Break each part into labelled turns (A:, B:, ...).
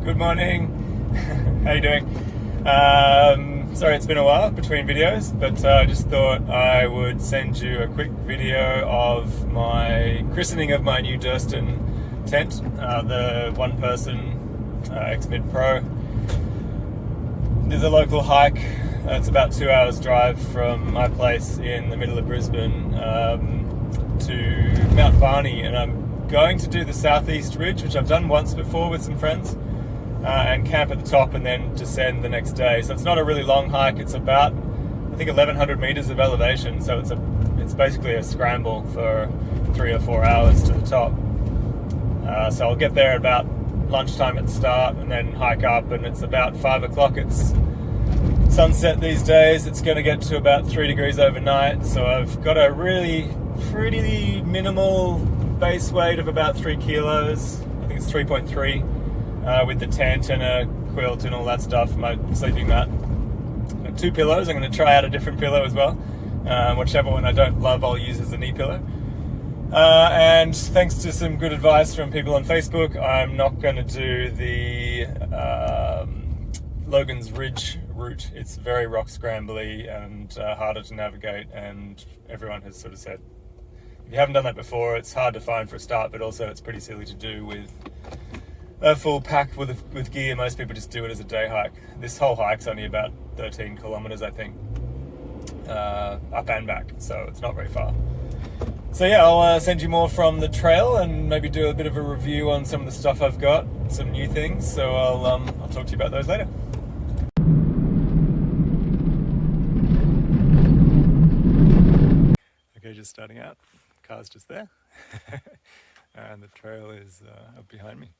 A: Good morning. How you doing? Sorry it's been a while between videos, but I just thought I would send you a quick video of my christening of my new Durston tent, the one-person X-Mid Pro. There's a local hike. It's about 2 hours drive from my place in the middle of Brisbane to Mount Barney, and I'm going to do the southeast ridge, which I've done once before with some friends, and camp at the top and then descend the next day. So it's not a really long hike. It's about, I think, 1,100 meters of elevation. So it's basically a scramble for 3 or 4 hours to the top. So I'll get there at about lunchtime at the start and then hike up, and it's about 5 o'clock. It's sunset these days. It's going to get to about 3 degrees overnight. So I've got a really pretty minimal base weight of about 3 kilos. I think it's 3.3 with the tent and a quilt and all that stuff, my sleeping mat. Got 2 pillows. I'm going to try out a different pillow as well. Whichever one I don't love, I'll use as a knee pillow. And thanks to some good advice from people on Facebook, I'm not going to do the Logan's Ridge route. It's very rock scrambly and harder to navigate, and everyone has sort of said, if you haven't done that before, it's hard to find for a start, but also it's pretty silly to do with a full pack with gear. Most people just do it as a day hike. This whole hike's only about 13 kilometers, I think, up and back, so it's not very far. So yeah, I'll send you more from the trail and maybe do a bit of a review on some of the stuff I've got, some new things. So I'll talk to you about those later. Okay, just starting out. Car's just there, and the trail is up behind me.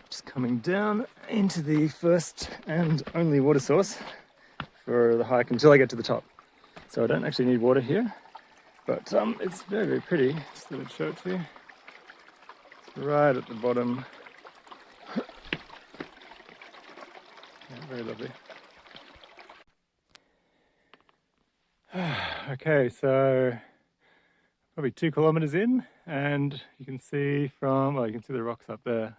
A: Just coming down into the first and only water source for the hike until I get to the top. So I don't actually need water here, but it's very, very pretty. Just let me show it to you. It's right at the bottom. Yeah, very lovely. Okay, so probably 2 kilometers in, and you can see you can see the rocks up there.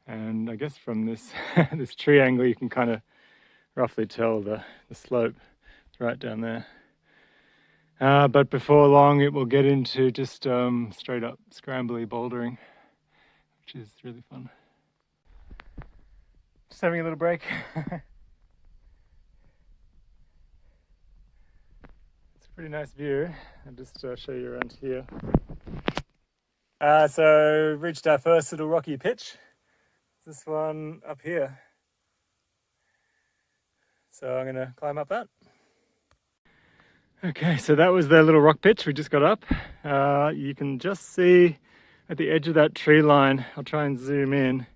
A: And I guess from this this tree angle, you can kind of roughly tell the slope. It's right down there. But before long, it will get into just straight up scrambly bouldering, which is really fun. Just having a little break. It's a pretty nice view. I'll just show you around here. So reached our first little rocky pitch. This one up here. So I'm gonna climb up that. Okay, so that was the little rock pitch we just got up. You can just see at the edge of that tree line, I'll try and zoom in,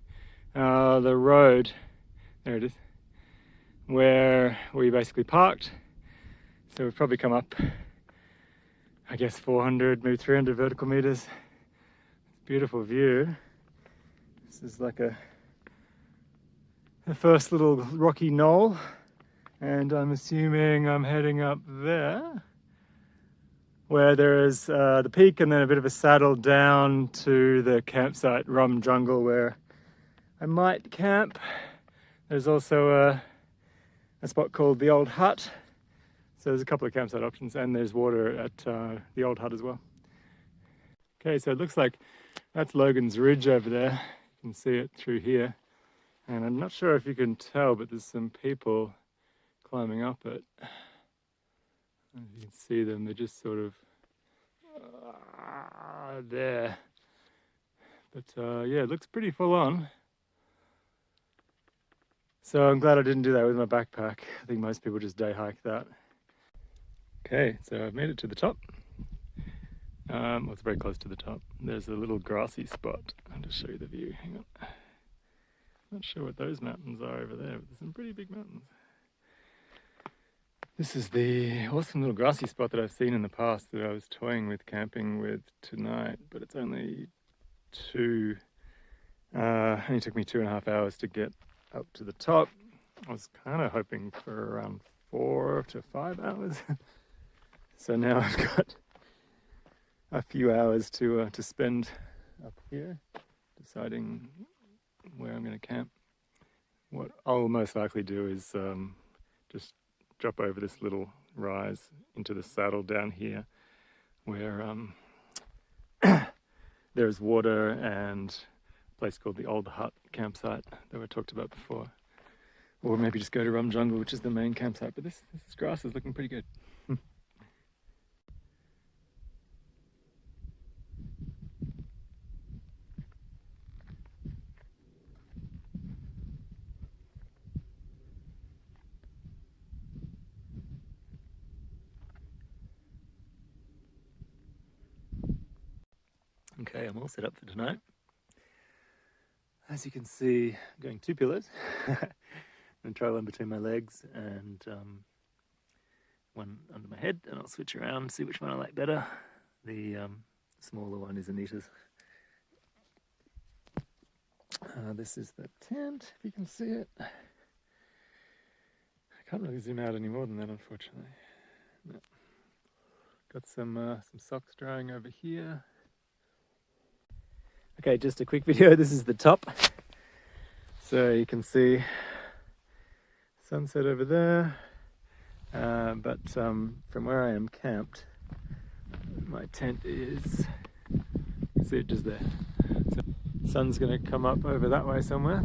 A: the road, there it is, where we basically parked. So we've probably come up, I guess 400, maybe 300 vertical meters. Beautiful view. This is like the first little rocky knoll, and I'm assuming I'm heading up there, where there is the peak and then a bit of a saddle down to the campsite, Rum Jungle, where I might camp. There's also a spot called the Old Hut, so there's a couple of campsite options, and there's water at the Old Hut as well. Okay, so it looks like that's Logan's Ridge over there. You can see it through here. And I'm not sure if you can tell, but there's some people climbing up it. And you can see them, they're just sort of there. But yeah, it looks pretty full on. So I'm glad I didn't do that with my backpack. I think most people just day hike that. Okay, so I've made it to the top. Well, it's very close to the top. There's a little grassy spot. I'll just show you the view. Hang on. Not sure what those mountains are over there, but there's some pretty big mountains. This is the awesome little grassy spot that I've seen in the past that I was toying with camping with tonight, but it's only only took me 2.5 hours to get up to the top. I was kind of hoping for around 4 to 5 hours. So now I've got a few hours to spend up here deciding where I'm going to camp. What I'll most likely do is just drop over this little rise into the saddle down here where there's water and a place called the Old Hut campsite that we talked about before. Or maybe just go to Rum Jungle, which is the main campsite. But this grass is looking pretty good. Okay, I'm all set up for tonight. As you can see, I'm going 2 pillows. I'm going to try one between my legs and one under my head, and I'll switch around, see which one I like better. The smaller one is Anita's. This is the tent, if you can see it. I can't really zoom out any more than that, unfortunately. No. Got some socks drying over here. Okay, just a quick video. This is the top. So you can see sunset over there. But from where I am camped, my tent is, see it just there. So the sun's going to come up over that way somewhere.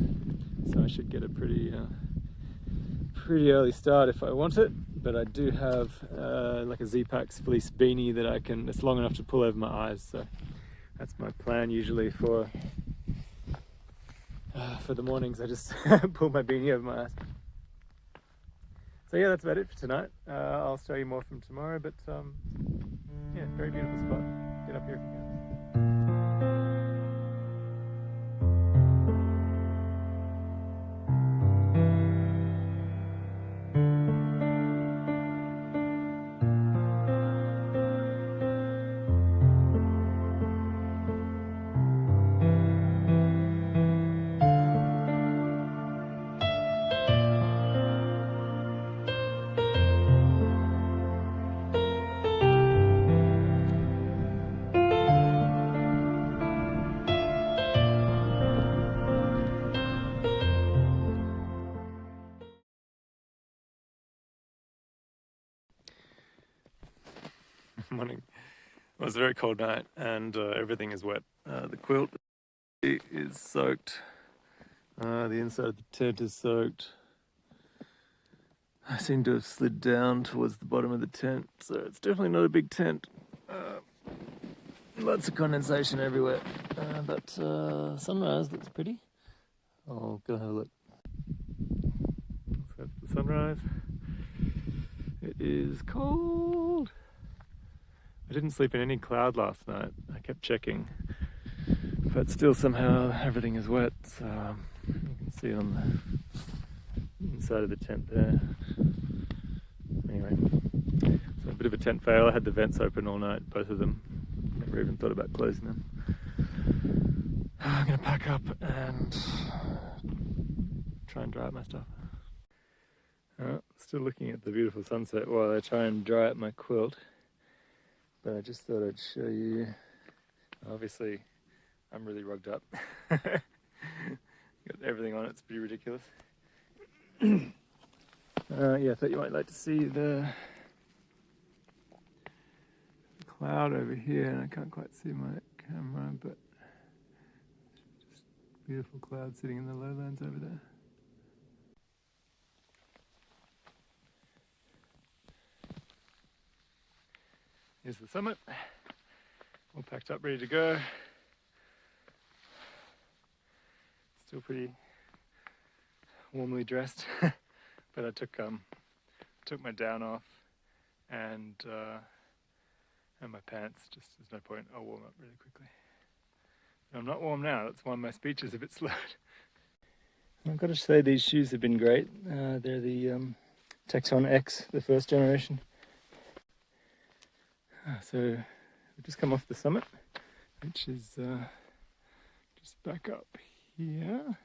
A: So I should get a pretty early start if I want it. But I do have like a Z-Pax fleece beanie that it's long enough to pull over my eyes. So that's my plan usually for the mornings. I just pull my beanie over my eyes. So yeah, that's about it for tonight. I'll show you more from tomorrow, but yeah, very beautiful spot. Get up here if you can. Morning. It was a very cold night and everything is wet. The quilt is soaked. The inside of the tent is soaked. I seem to have slid down towards the bottom of the tent, so it's definitely not a big tent. Lots of condensation everywhere, but sunrise looks pretty. I'll go have a look. So that's the sunrise. It is cold. I didn't sleep in any cloud last night. I kept checking, but still somehow everything is wet. So you can see on the inside of the tent there. Anyway, so a bit of a tent fail. I had the vents open all night, both of them. Never even thought about closing them. I'm gonna pack up and try and dry out my stuff. Still looking at the beautiful sunset while I try and dry out my quilt. But I just thought I'd show you. Obviously, I'm really rugged up. Got everything on it, it's pretty ridiculous. Yeah, I thought you might like to see the cloud over here, and I can't quite see my camera, but just beautiful cloud sitting in the lowlands over there. Here's the summit, all packed up, ready to go. Still pretty warmly dressed, but I took my down off and my pants. Just there's no point. I'll warm up really quickly. I'm not warm now. That's why my speech is a bit slurred. I've got to say these shoes have been great. They're the Tecton X, the first generation. So we've just come off the summit, which is just back up here.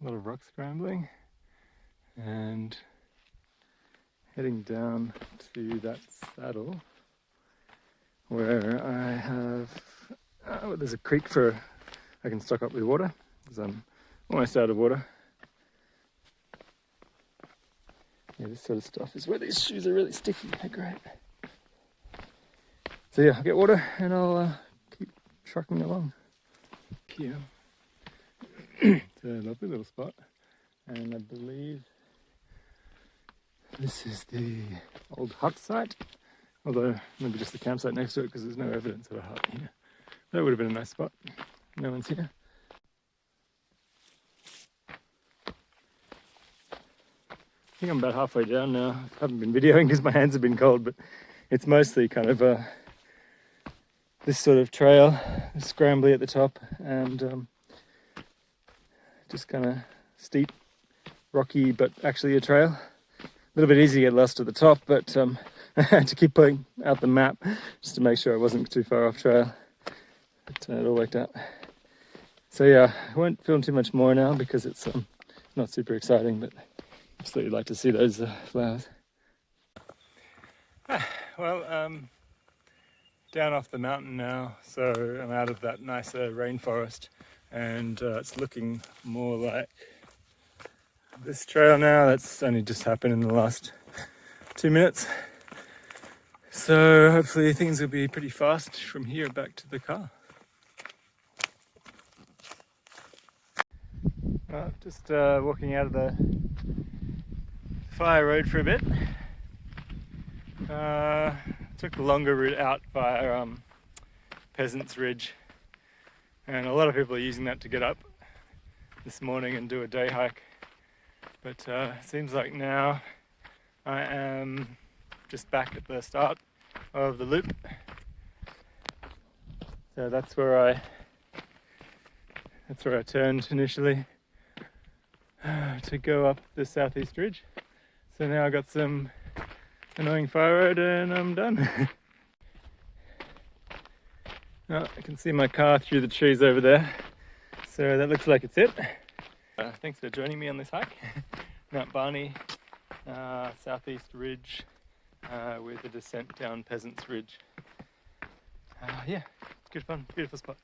A: A lot of rock scrambling, and heading down to that saddle where I have, there's a creek I can stock up with water because I'm almost out of water. Yeah, this sort of stuff is where these shoes are really sticky. They're great. So yeah, I'll get water and I'll keep trucking along. Here. It's a lovely little spot, and I believe this is the old hut site, although maybe just the campsite next to it because there's no evidence of a hut here. That would have been a nice spot. No one's here. I think I'm about halfway down now. I haven't been videoing because my hands have been cold, but it's mostly kind of this sort of trail, scrambly at the top, and just kind of steep, rocky, but actually a trail. A little bit easy to get lost at the top, but I had to keep pulling out the map just to make sure I wasn't too far off trail. But it all worked out. So yeah, I won't film too much more now because it's not super exciting, but I just thought you'd like to see those flowers. Well, down off the mountain now, so I'm out of that nicer rainforest, and it's looking more like this trail now. That's only just happened in the last 2 minutes, so hopefully things will be pretty fast from here back to the car. Just walking out of the fire road for a bit. Took the longer route out via Peasants Ridge, and a lot of people are using that to get up this morning and do a day hike, but it seems like now I am just back at the start of the loop. So that's where I turned initially to go up the southeast ridge. So now I got some annoying fire road and I'm done. Oh, I can see my car through the trees over there, so that looks like it's it. Thanks for joining me on this hike. Mount Barney, southeast ridge with a descent down Peasants Ridge. Yeah, it's good fun, beautiful spot.